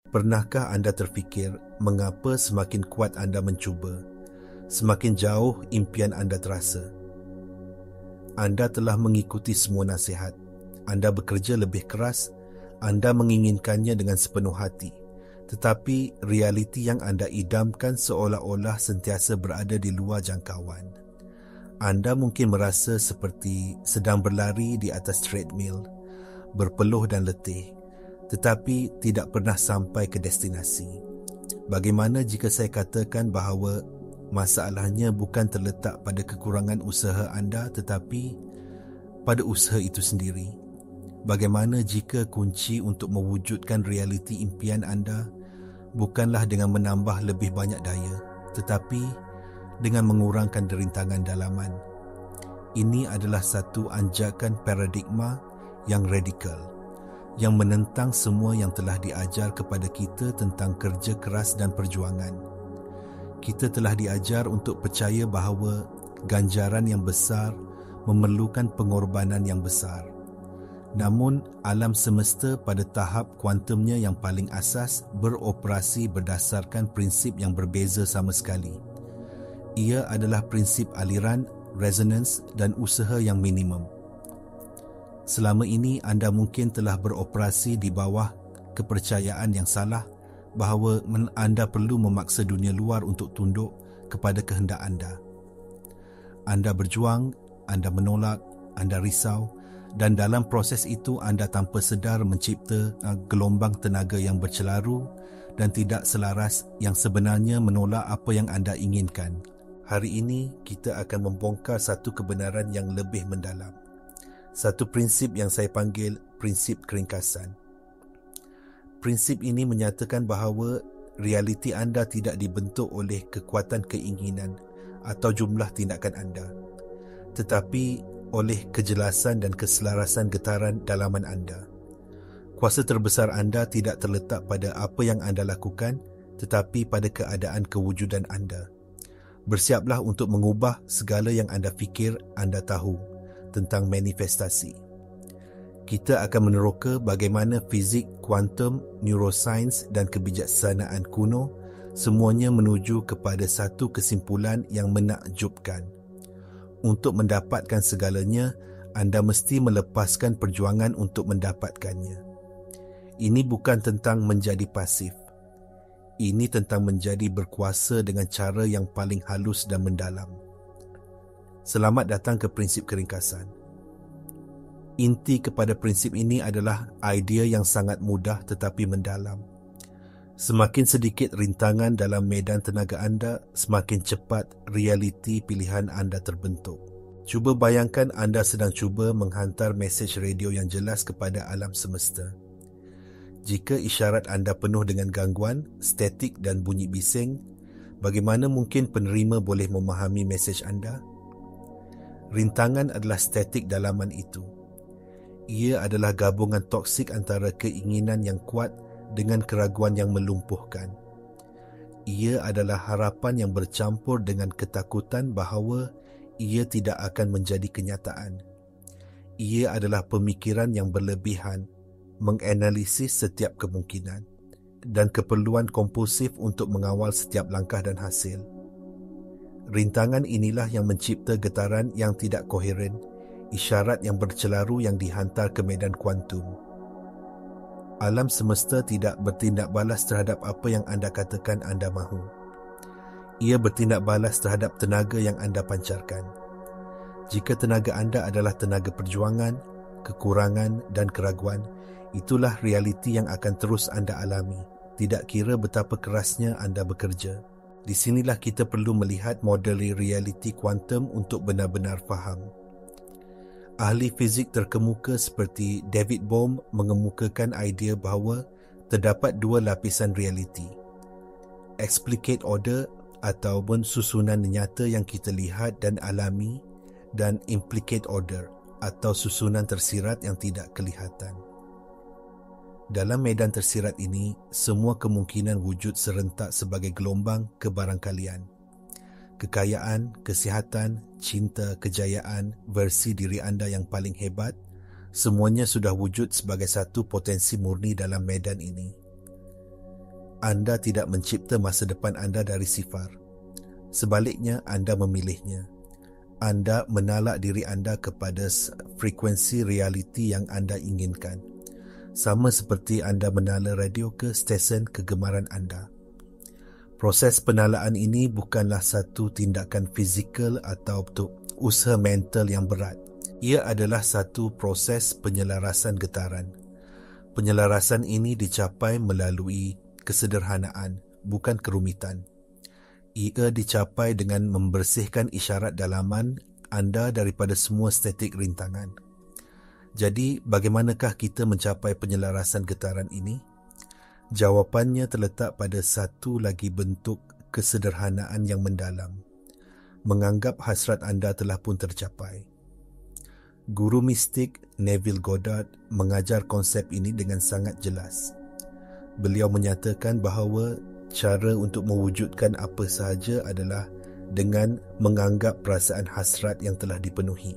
Pernahkah anda terfikir mengapa semakin kuat anda mencuba, semakin jauh impian anda terasa? Anda telah mengikuti semua nasihat. Anda bekerja lebih keras. Anda menginginkannya dengan sepenuh hati. Tetapi realiti yang anda idamkan seolah-olah sentiasa berada di luar jangkauan. Anda mungkin merasa seperti sedang berlari di atas treadmill, berpeluh dan letih, tetapi tidak pernah sampai ke destinasi. Bagaimana jika saya katakan bahawa masalahnya bukan terletak pada kekurangan usaha anda tetapi pada usaha itu sendiri? Bagaimana jika kunci untuk mewujudkan realiti impian anda bukanlah dengan menambah lebih banyak daya, tetapi dengan mengurangkan derintangan dalaman? Ini adalah satu anjakan paradigma yang radikal, yang menentang semua yang telah diajar kepada kita tentang kerja keras dan perjuangan. Kita telah diajar untuk percaya bahawa ganjaran yang besar memerlukan pengorbanan yang besar. Namun, alam semesta pada tahap kuantumnya yang paling asas beroperasi berdasarkan prinsip yang berbeza sama sekali. Ia adalah prinsip aliran, resonans dan usaha yang minimum. Selama ini anda mungkin telah beroperasi di bawah kepercayaan yang salah bahawa anda perlu memaksa dunia luar untuk tunduk kepada kehendak anda. Anda berjuang, anda menolak, anda risau, dan dalam proses itu anda tanpa sedar mencipta gelombang tenaga yang bercelaru dan tidak selaras yang sebenarnya menolak apa yang anda inginkan. Hari ini kita akan membongkar satu kebenaran yang lebih mendalam. Satu prinsip yang saya panggil prinsip keringkasan. Prinsip ini menyatakan bahawa realiti anda tidak dibentuk oleh kekuatan keinginan atau jumlah tindakan anda, tetapi oleh kejelasan dan keselarasan getaran dalaman anda. Kuasa terbesar anda tidak terletak pada apa yang anda lakukan, tetapi pada keadaan kewujudan anda. Bersiaplah untuk mengubah segala yang anda fikir anda tahu tentang manifestasi. Kita akan meneroka bagaimana fizik, kuantum, neuroscience dan kebijaksanaan kuno semuanya menuju kepada satu kesimpulan yang menakjubkan. Untuk mendapatkan segalanya, anda mesti melepaskan perjuangan untuk mendapatkannya. Ini bukan tentang menjadi pasif. Ini tentang menjadi berkuasa dengan cara yang paling halus dan mendalam. Selamat datang ke prinsip keringkasan. Inti kepada prinsip ini adalah idea yang sangat mudah tetapi mendalam. Semakin sedikit rintangan dalam medan tenaga anda, semakin cepat realiti pilihan anda terbentuk. Cuba bayangkan anda sedang cuba menghantar mesej radio yang jelas kepada alam semesta. Jika isyarat anda penuh dengan gangguan, statik dan bunyi bising, bagaimana mungkin penerima boleh memahami mesej anda? Rintangan adalah statik dalaman itu. Ia adalah gabungan toksik antara keinginan yang kuat dengan keraguan yang melumpuhkan. Ia adalah harapan yang bercampur dengan ketakutan bahawa ia tidak akan menjadi kenyataan. Ia adalah pemikiran yang berlebihan, menganalisis setiap kemungkinan, dan keperluan kompulsif untuk mengawal setiap langkah dan hasil. Rintangan inilah yang mencipta getaran yang tidak koheren, isyarat yang bercelaru yang dihantar ke medan kuantum. Alam semesta tidak bertindak balas terhadap apa yang anda katakan anda mahu. Ia bertindak balas terhadap tenaga yang anda pancarkan. Jika tenaga anda adalah tenaga perjuangan, kekurangan dan keraguan, itulah realiti yang akan terus anda alami, tidak kira betapa kerasnya anda bekerja. Di sinilah kita perlu melihat model realiti kuantum untuk benar-benar faham. Ahli fizik terkemuka seperti David Bohm mengemukakan idea bahawa terdapat dua lapisan realiti. Explicate order ataupun susunan nyata yang kita lihat dan alami, dan implicate order atau susunan tersirat yang tidak kelihatan. Dalam medan tersirat ini, semua kemungkinan wujud serentak sebagai gelombang kebarangkalian. Kekayaan, kesihatan, cinta, kejayaan, versi diri anda yang paling hebat, semuanya sudah wujud sebagai satu potensi murni dalam medan ini. Anda tidak mencipta masa depan anda dari sifar. Sebaliknya, anda memilihnya. Anda menalak diri anda kepada frekuensi realiti yang anda inginkan. Sama seperti anda menala radio ke stesen kegemaran anda. Proses penalaan ini bukanlah satu tindakan fizikal atau usaha mental yang berat. Ia adalah satu proses penyelarasan getaran. Penyelarasan ini dicapai melalui kesederhanaan, bukan kerumitan. Ia dicapai dengan membersihkan isyarat dalaman anda daripada semua statik rintangan. Jadi, bagaimanakah kita mencapai penyelarasan getaran ini? Jawapannya terletak pada satu lagi bentuk kesederhanaan yang mendalam. Menganggap hasrat anda telah pun tercapai. Guru mistik Neville Goddard mengajar konsep ini dengan sangat jelas. Beliau menyatakan bahawa cara untuk mewujudkan apa sahaja adalah dengan menganggap perasaan hasrat yang telah dipenuhi.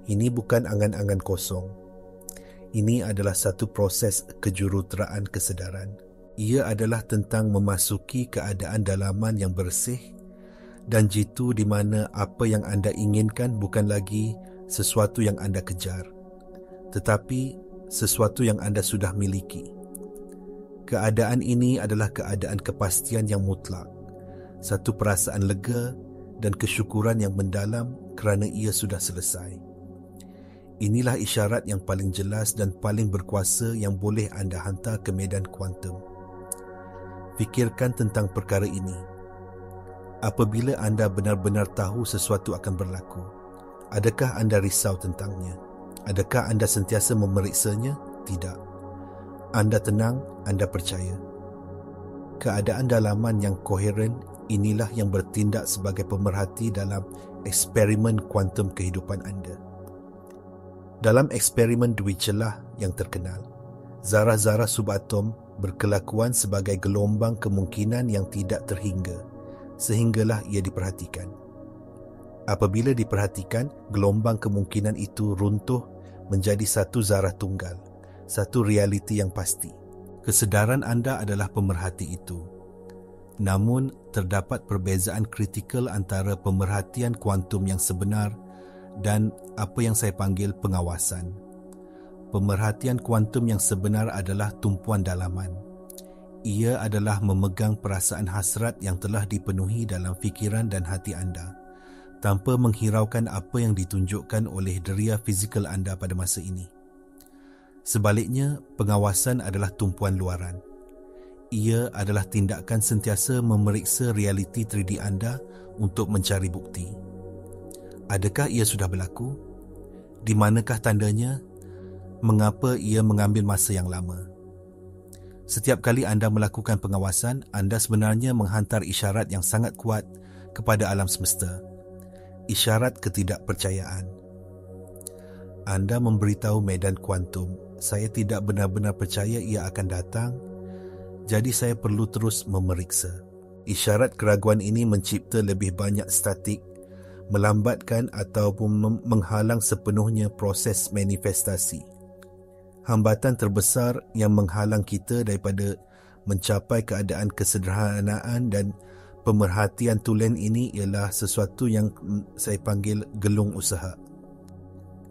Ini bukan angan-angan kosong. Ini adalah satu proses kejuruteraan kesedaran. Ia adalah tentang memasuki keadaan dalaman yang bersih dan jitu di mana apa yang anda inginkan bukan lagi sesuatu yang anda kejar, tetapi sesuatu yang anda sudah miliki. Keadaan ini adalah keadaan kepastian yang mutlak, satu perasaan lega dan kesyukuran yang mendalam kerana ia sudah selesai. Inilah isyarat yang paling jelas dan paling berkuasa yang boleh anda hantar ke medan kuantum. Fikirkan tentang perkara ini. Apabila anda benar-benar tahu sesuatu akan berlaku, adakah anda risau tentangnya? Adakah anda sentiasa memeriksanya? Tidak. Anda tenang, anda percaya. Keadaan dalaman yang koheren inilah yang bertindak sebagai pemerhati dalam eksperimen kuantum kehidupan anda. Dalam eksperimen Dwi celah yang terkenal, zarah-zarah subatom berkelakuan sebagai gelombang kemungkinan yang tidak terhingga, sehinggalah ia diperhatikan. Apabila diperhatikan, gelombang kemungkinan itu runtuh menjadi satu zarah tunggal, satu realiti yang pasti. Kesedaran anda adalah pemerhati itu. Namun, terdapat perbezaan kritikal antara pemerhatian kuantum yang sebenar dan apa yang saya panggil pengawasan. Pemerhatian kuantum yang sebenar adalah tumpuan dalaman. Ia adalah memegang perasaan hasrat yang telah dipenuhi dalam fikiran dan hati anda, tanpa menghiraukan apa yang ditunjukkan oleh deria fizikal anda pada masa ini. Sebaliknya, pengawasan adalah tumpuan luaran. Ia adalah tindakan sentiasa memeriksa realiti 3D anda untuk mencari bukti. Adakah ia sudah berlaku? Di manakah tandanya? Mengapa ia mengambil masa yang lama? Setiap kali anda melakukan pengawasan, anda sebenarnya menghantar isyarat yang sangat kuat kepada alam semesta. Isyarat ketidakpercayaan. Anda memberitahu medan kuantum, saya tidak benar-benar percaya ia akan datang, jadi saya perlu terus memeriksa. Isyarat keraguan ini mencipta lebih banyak statik, melambatkan ataupun menghalang sepenuhnya proses manifestasi. Hambatan terbesar yang menghalang kita daripada mencapai keadaan kesederhanaan dan pemerhatian tulen ini ialah sesuatu yang saya panggil gelung usaha.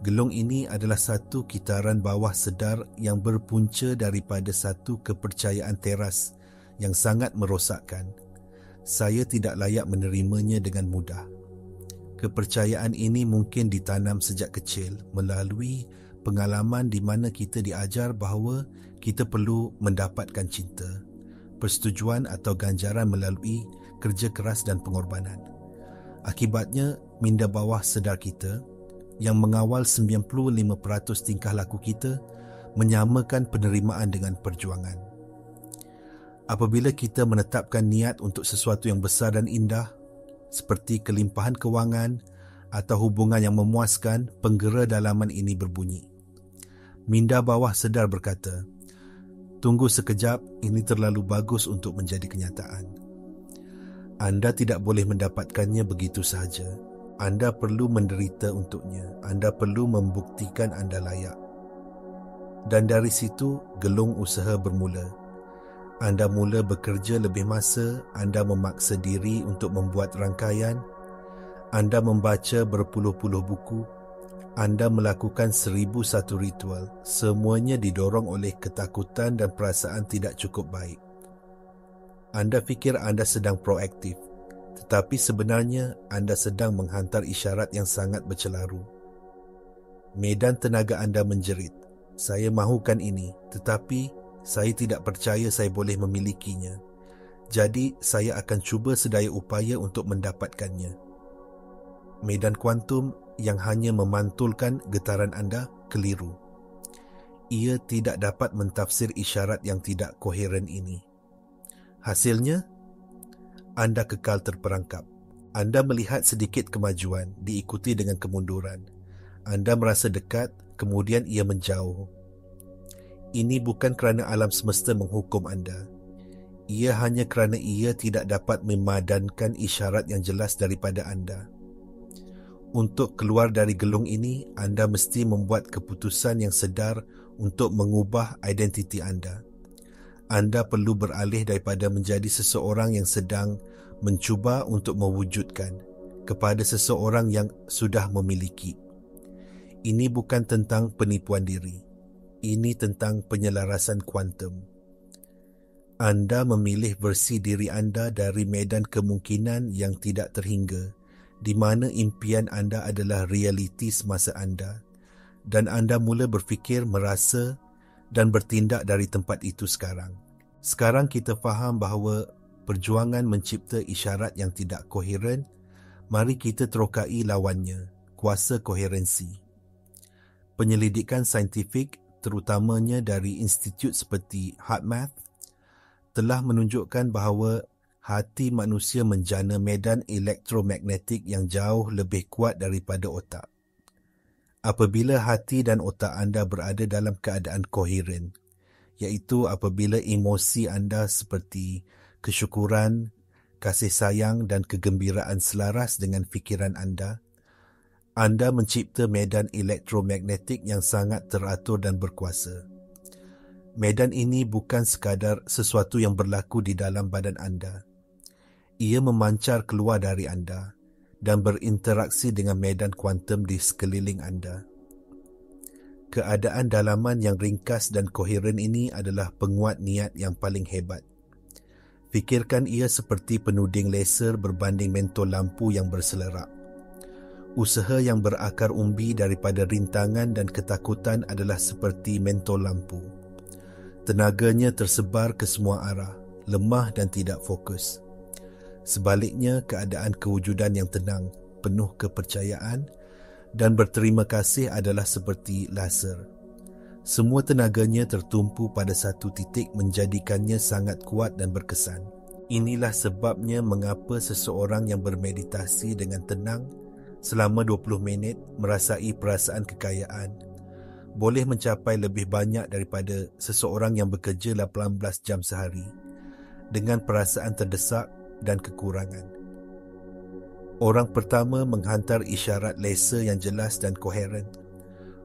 Gelung ini adalah satu kitaran bawah sedar yang berpunca daripada satu kepercayaan teras yang sangat merosakkan. Saya tidak layak menerimanya dengan mudah. Kepercayaan ini mungkin ditanam sejak kecil melalui pengalaman di mana kita diajar bahawa kita perlu mendapatkan cinta, persetujuan atau ganjaran melalui kerja keras dan pengorbanan. Akibatnya, minda bawah sedar kita yang mengawal 95% tingkah laku kita menyamakan penerimaan dengan perjuangan. Apabila kita menetapkan niat untuk sesuatu yang besar dan indah, seperti kelimpahan kewangan atau hubungan yang memuaskan, penggera dalaman ini berbunyi. Minda bawah sedar berkata, tunggu sekejap, ini terlalu bagus untuk menjadi kenyataan. Anda tidak boleh mendapatkannya begitu sahaja. Anda perlu menderita untuknya. Anda perlu membuktikan anda layak. Dan dari situ, gelung usaha bermula. Anda mula bekerja lebih masa, anda memaksa diri untuk membuat rangkaian, anda membaca berpuluh-puluh buku, anda melakukan 1001 ritual. Semuanya didorong oleh ketakutan dan perasaan tidak cukup baik. Anda fikir anda sedang proaktif, tetapi sebenarnya anda sedang menghantar isyarat yang sangat bercelaru. Medan tenaga anda menjerit, "Saya mahukan ini, tetapi saya tidak percaya saya boleh memilikinya. Jadi, saya akan cuba sedaya upaya untuk mendapatkannya." Medan kuantum yang hanya memantulkan getaran anda keliru. Ia tidak dapat mentafsir isyarat yang tidak koheren ini. Hasilnya, anda kekal terperangkap. Anda melihat sedikit kemajuan diikuti dengan kemunduran. Anda merasa dekat, kemudian ia menjauh. Ini bukan kerana alam semesta menghukum anda. Ia hanya kerana ia tidak dapat memadankan isyarat yang jelas daripada anda. Untuk keluar dari gelung ini, anda mesti membuat keputusan yang sedar untuk mengubah identiti anda. Anda perlu beralih daripada menjadi seseorang yang sedang mencuba untuk mewujudkan kepada seseorang yang sudah memiliki. Ini bukan tentang penipuan diri. Ini tentang penyelarasan kuantum. Anda memilih versi diri anda dari medan kemungkinan yang tidak terhingga, di mana impian anda adalah realiti semasa anda, dan anda mula berfikir, merasa dan bertindak dari tempat itu sekarang. Sekarang kita faham bahawa perjuangan mencipta isyarat yang tidak koheren, mari kita terokai lawannya, kuasa koherensi. Penyelidikan saintifik, terutamanya dari institut seperti HeartMath, telah menunjukkan bahawa hati manusia menjana medan elektromagnetik yang jauh lebih kuat daripada otak. Apabila hati dan otak anda berada dalam keadaan koheren, iaitu apabila emosi anda seperti kesyukuran, kasih sayang dan kegembiraan selaras dengan fikiran anda mencipta medan elektromagnetik yang sangat teratur dan berkuasa. Medan ini bukan sekadar sesuatu yang berlaku di dalam badan anda. Ia memancar keluar dari anda dan berinteraksi dengan medan kuantum di sekeliling anda. Keadaan dalaman yang ringkas dan koheren ini adalah penguat niat yang paling hebat. Fikirkan ia seperti penuding laser berbanding mentol lampu yang berselerak. Usaha yang berakar umbi daripada rintangan dan ketakutan adalah seperti mentol lampu. Tenaganya tersebar ke semua arah, lemah dan tidak fokus. Sebaliknya, keadaan kewujudan yang tenang, penuh kepercayaan dan berterima kasih adalah seperti laser. Semua tenaganya tertumpu pada satu titik menjadikannya sangat kuat dan berkesan. Inilah sebabnya mengapa seseorang yang bermeditasi dengan tenang selama 20 minit merasai perasaan kekayaan boleh mencapai lebih banyak daripada seseorang yang bekerja 18 jam sehari dengan perasaan terdesak dan kekurangan. Orang pertama menghantar isyarat laser yang jelas dan koheren.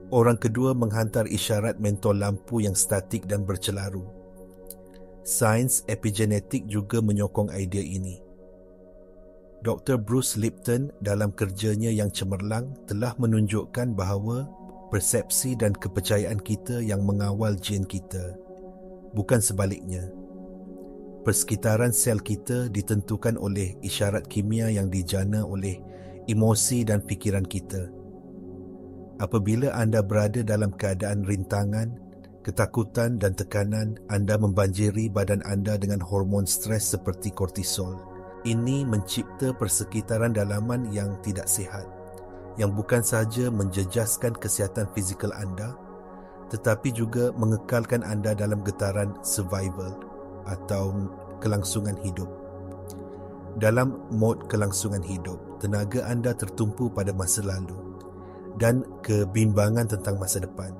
Orang kedua menghantar isyarat mentol lampu yang statik dan bercelaru. Sains epigenetik juga menyokong idea ini. Dr. Bruce Lipton dalam kerjanya yang cemerlang telah menunjukkan bahawa persepsi dan kepercayaan kita yang mengawal gen kita, bukan sebaliknya. Persekitaran sel kita ditentukan oleh isyarat kimia yang dijana oleh emosi dan fikiran kita. Apabila anda berada dalam keadaan rintangan, ketakutan dan tekanan, anda membanjiri badan anda dengan hormon stres seperti kortisol. Ini mencipta persekitaran dalaman yang tidak sihat, yang bukan sahaja menjejaskan kesihatan fizikal anda, tetapi juga mengekalkan anda dalam getaran survival atau kelangsungan hidup. Dalam mod kelangsungan hidup, tenaga anda tertumpu pada masa lalu dan kebimbangan tentang masa depan.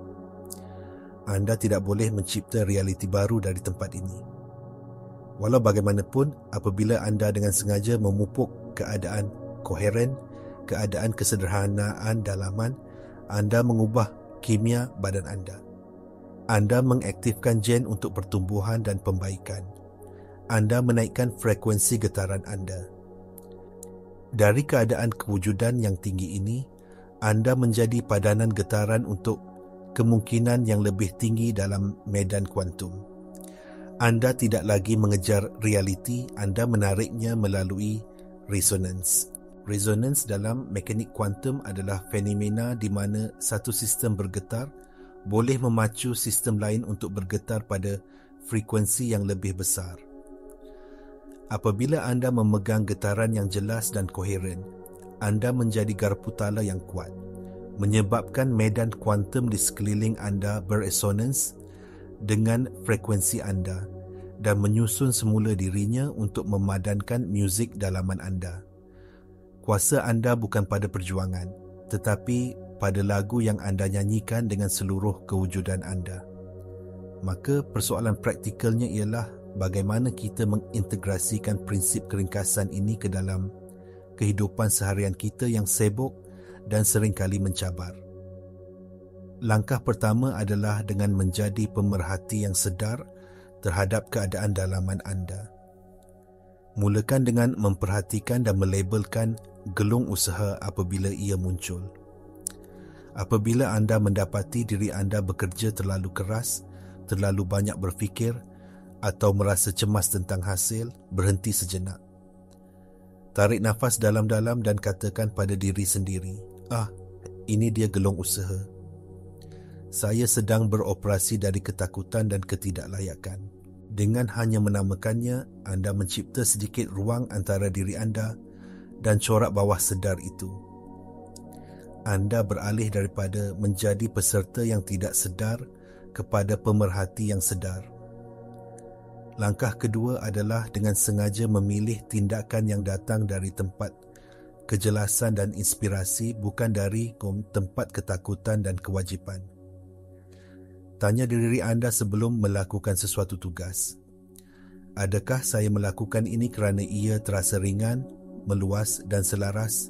Anda tidak boleh mencipta realiti baru dari tempat ini. Walau bagaimanapun, apabila anda dengan sengaja memupuk keadaan koheren, keadaan kesederhanaan dalaman, anda mengubah kimia badan anda. Anda mengaktifkan gen untuk pertumbuhan dan pembaikan. anda menaikkan frekuensi getaran anda. Dari keadaan kewujudan yang tinggi ini, anda menjadi padanan getaran untuk kemungkinan yang lebih tinggi dalam medan kuantum. Anda tidak lagi mengejar realiti, anda menariknya melalui resonance. Resonance dalam mekanik kuantum adalah fenomena di mana satu sistem bergetar boleh memacu sistem lain untuk bergetar pada frekuensi yang lebih besar. Apabila anda memegang getaran yang jelas dan koheren, anda menjadi garpu tala yang kuat, menyebabkan medan kuantum di sekeliling anda beresonans dengan frekuensi anda dan menyusun semula dirinya untuk memadankan muzik dalaman anda. Kuasa anda bukan pada perjuangan, tetapi pada lagu yang anda nyanyikan dengan seluruh kewujudan anda. Maka persoalan praktikalnya ialah bagaimana kita mengintegrasikan prinsip keringkasan ini ke dalam kehidupan seharian kita yang sibuk dan seringkali mencabar. Langkah pertama adalah dengan menjadi pemerhati yang sedar terhadap keadaan dalaman anda. Mulakan dengan memperhatikan dan melabelkan gelung usaha apabila ia muncul. Apabila anda mendapati diri anda bekerja terlalu keras, terlalu banyak berfikir atau merasa cemas tentang hasil, berhenti sejenak. Tarik nafas dalam-dalam dan katakan pada diri sendiri, ini dia gelung usaha. Saya sedang beroperasi dari ketakutan dan ketidaklayakan. Dengan hanya menamakannya, anda mencipta sedikit ruang antara diri anda dan corak bawah sedar itu. Anda beralih daripada menjadi peserta yang tidak sedar kepada pemerhati yang sedar. Langkah kedua adalah dengan sengaja memilih tindakan yang datang dari tempat kejelasan dan inspirasi, bukan dari tempat ketakutan dan kewajipan. Tanya diri anda sebelum melakukan sesuatu tugas. Adakah saya melakukan ini kerana ia terasa ringan, meluas dan selaras?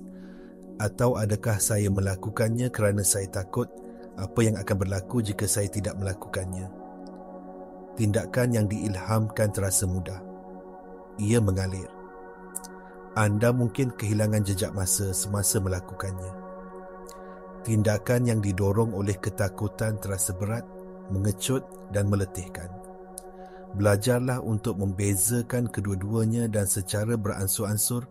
Atau adakah saya melakukannya kerana saya takut apa yang akan berlaku jika saya tidak melakukannya? Tindakan yang diilhamkan terasa mudah. Ia mengalir. Anda mungkin kehilangan jejak masa semasa melakukannya. Tindakan yang didorong oleh ketakutan terasa berat, mengecut dan meletihkan. Belajarlah untuk membezakan kedua-duanya dan secara beransur-ansur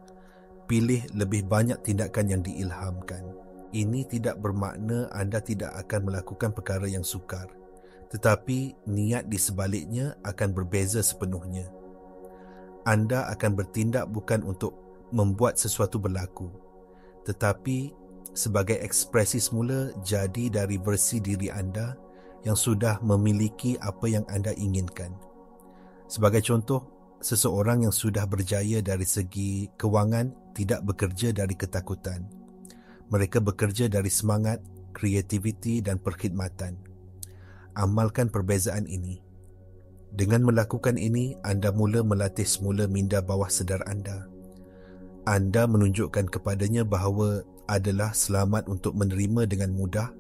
pilih lebih banyak tindakan yang diilhamkan. Ini tidak bermakna anda tidak akan melakukan perkara yang sukar, tetapi niat di sebaliknya akan berbeza sepenuhnya. Anda akan bertindak bukan untuk membuat sesuatu berlaku, tetapi sebagai ekspresi semula jadi dari versi diri anda yang sudah memiliki apa yang anda inginkan. Sebagai contoh, seseorang yang sudah berjaya dari segi kewangan tidak bekerja dari ketakutan. Mereka bekerja dari semangat, kreativiti dan perkhidmatan. Amalkan perbezaan ini. Dengan melakukan ini, anda mula melatih semula minda bawah sedar anda. Anda menunjukkan kepadanya bahawa adalah selamat untuk menerima dengan mudah,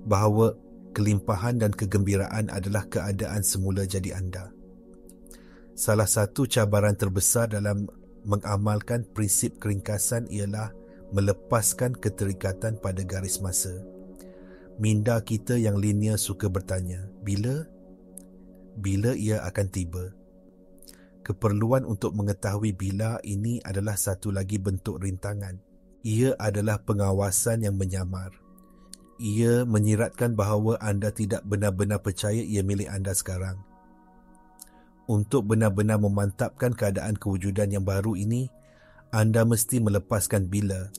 bahawa kelimpahan dan kegembiraan adalah keadaan semula jadi anda. Salah satu cabaran terbesar dalam mengamalkan prinsip keringkasan ialah melepaskan keterikatan pada garis masa. Minda kita yang linear suka bertanya, bila ia akan tiba? Keperluan untuk mengetahui bila ini adalah satu lagi bentuk rintangan. Ia adalah pengawasan yang menyamar. Ia menyiratkan bahawa anda tidak benar-benar percaya ia milik anda sekarang. Untuk benar-benar memantapkan keadaan kewujudan yang baru ini, anda mesti melepaskan bila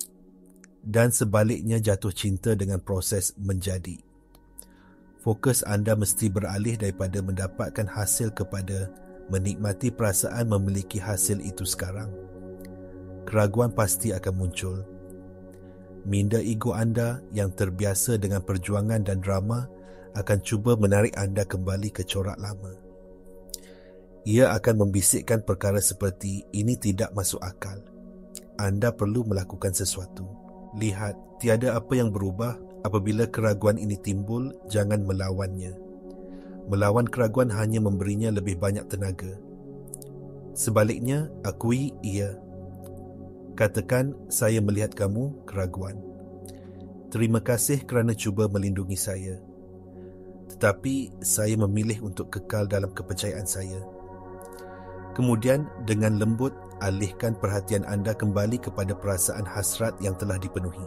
dan sebaliknya jatuh cinta dengan proses menjadi. Fokus anda mesti beralih daripada mendapatkan hasil kepada menikmati perasaan memiliki hasil itu sekarang. Keraguan pasti akan muncul. Minda ego anda yang terbiasa dengan perjuangan dan drama akan cuba menarik anda kembali ke corak lama. Ia akan membisikkan perkara seperti, ini tidak masuk akal. Anda perlu melakukan sesuatu. Lihat, tiada apa yang berubah. Apabila keraguan ini timbul, jangan melawannya. Melawan keraguan hanya memberinya lebih banyak tenaga. Sebaliknya, akui ia. Katakan, saya melihat kamu, keraguan. Terima kasih kerana cuba melindungi saya. Tetapi, saya memilih untuk kekal dalam kepercayaan saya. Kemudian, dengan lembut, alihkan perhatian anda kembali kepada perasaan hasrat yang telah dipenuhi.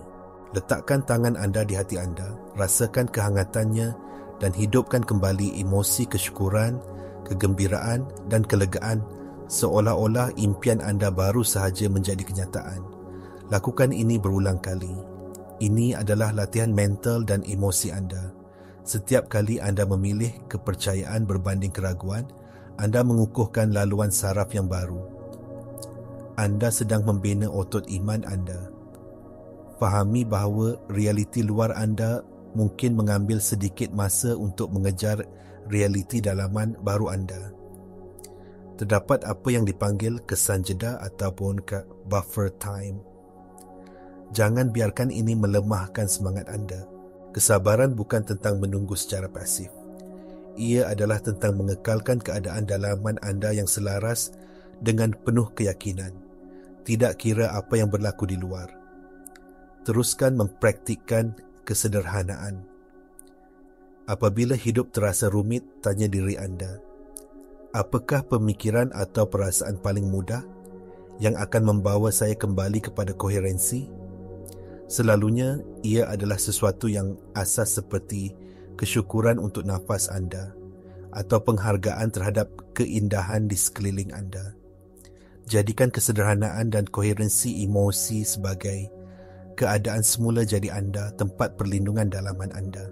Letakkan tangan anda di hati anda, rasakan kehangatannya dan hidupkan kembali emosi kesyukuran, kegembiraan dan kelegaan seolah-olah impian anda baru sahaja menjadi kenyataan. Lakukan ini berulang kali. Ini adalah latihan mental dan emosi anda. Setiap kali anda memilih kepercayaan berbanding keraguan, anda mengukuhkan laluan saraf yang baru. Anda sedang membina otot iman anda. Fahami bahawa realiti luar anda mungkin mengambil sedikit masa untuk mengejar realiti dalaman baru anda. Terdapat apa yang dipanggil kesan jeda ataupun buffer time. Jangan biarkan ini melemahkan semangat anda. Kesabaran bukan tentang menunggu secara pasif. Ia adalah tentang mengekalkan keadaan dalaman anda yang selaras dengan penuh keyakinan, tidak kira apa yang berlaku di luar. Teruskan mempraktikkan kesederhanaan. Apabila hidup terasa rumit, tanya diri anda, apakah pemikiran atau perasaan paling mudah yang akan membawa saya kembali kepada koherensi? Selalunya, ia adalah sesuatu yang asas seperti kesyukuran untuk nafas anda atau penghargaan terhadap keindahan di sekeliling anda. Jadikan kesederhanaan dan koherensi emosi sebagai keadaan semula jadi anda tempat perlindungan dalaman anda.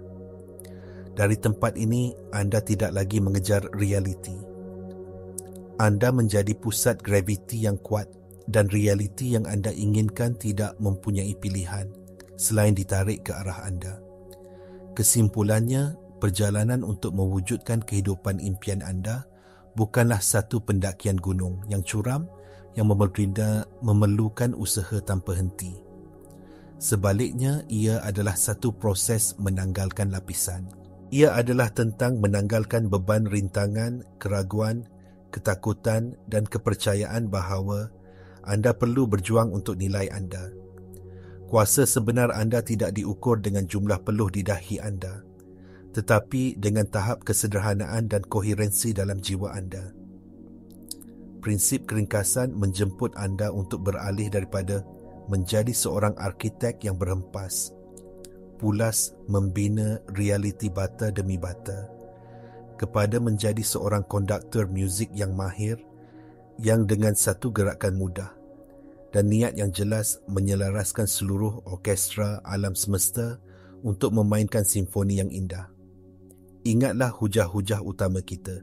Dari tempat ini, anda tidak lagi mengejar realiti. Anda menjadi pusat graviti yang kuat dan realiti yang anda inginkan tidak mempunyai pilihan selain ditarik ke arah anda. Kesimpulannya, perjalanan untuk mewujudkan kehidupan impian anda bukanlah satu pendakian gunung yang curam yang memerlukan usaha tanpa henti. Sebaliknya, ia adalah satu proses menanggalkan lapisan. Ia adalah tentang menanggalkan beban rintangan, keraguan, ketakutan dan kepercayaan bahawa anda perlu berjuang untuk nilai anda. Kuasa sebenar anda tidak diukur dengan jumlah peluh di dahi anda, tetapi dengan tahap kesederhanaan dan koherensi dalam jiwa anda. Prinsip keringkasan menjemput anda untuk beralih daripada menjadi seorang arkitek yang berhempas, pulas membina realiti bata demi bata, kepada menjadi seorang konduktor muzik yang mahir, yang dengan satu gerakan mudah dan niat yang jelas menyelaraskan seluruh orkestra alam semesta untuk memainkan simfoni yang indah. Ingatlah hujah-hujah utama kita.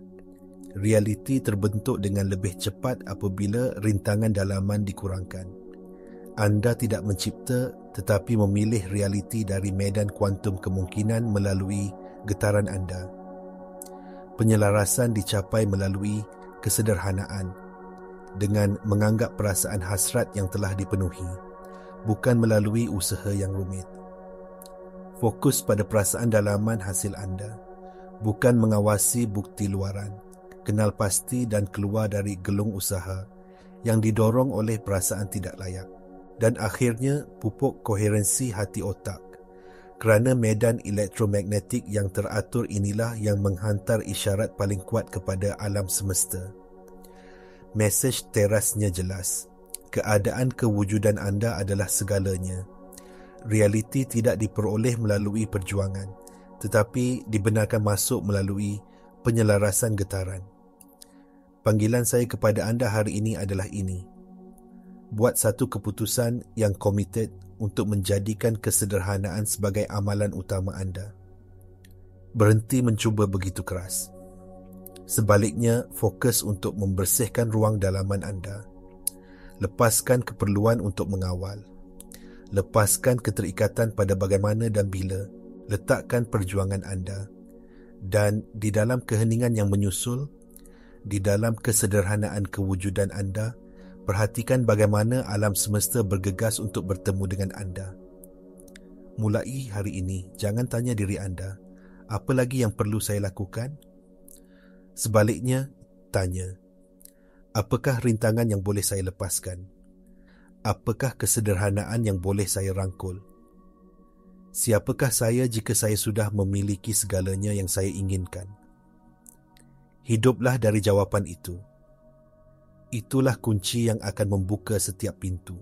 Realiti terbentuk dengan lebih cepat apabila rintangan dalaman dikurangkan. Anda tidak mencipta tetapi memilih realiti dari medan kuantum kemungkinan melalui getaran anda. Penyelarasan dicapai melalui kesederhanaan, dengan menganggap perasaan hasrat yang telah dipenuhi, bukan melalui usaha yang rumit. Fokus pada perasaan dalaman hasil anda, bukan mengawasi bukti luaran. Kenal pasti dan keluar dari gelung usaha yang didorong oleh perasaan tidak layak. Dan akhirnya, pupuk koherensi hati otak. Kerana medan elektromagnetik yang teratur inilah yang menghantar isyarat paling kuat kepada alam semesta. Mesej terasnya jelas. Keadaan kewujudan anda adalah segalanya. Realiti tidak diperoleh melalui perjuangan, tetapi dibenarkan masuk melalui penyelarasan getaran. Panggilan saya kepada anda hari ini adalah ini. Buat satu keputusan yang komited untuk menjadikan kesederhanaan sebagai amalan utama anda. Berhenti mencuba begitu keras. Sebaliknya, fokus untuk membersihkan ruang dalaman anda. Lepaskan keperluan untuk mengawal. Lepaskan keterikatan pada bagaimana dan bila. Letakkan perjuangan anda. Dan di dalam keheningan yang menyusul, di dalam kesederhanaan kewujudan anda, perhatikan bagaimana alam semesta bergegas untuk bertemu dengan anda. Mulai hari ini, jangan tanya diri anda, apa lagi yang perlu saya lakukan? Sebaliknya, tanya, Apakah rintangan yang boleh saya lepaskan? Apakah kesederhanaan yang boleh saya rangkul? Siapakah saya jika saya sudah memiliki segalanya yang saya inginkan? Hiduplah dari jawapan itu. Itulah kunci yang akan membuka setiap pintu.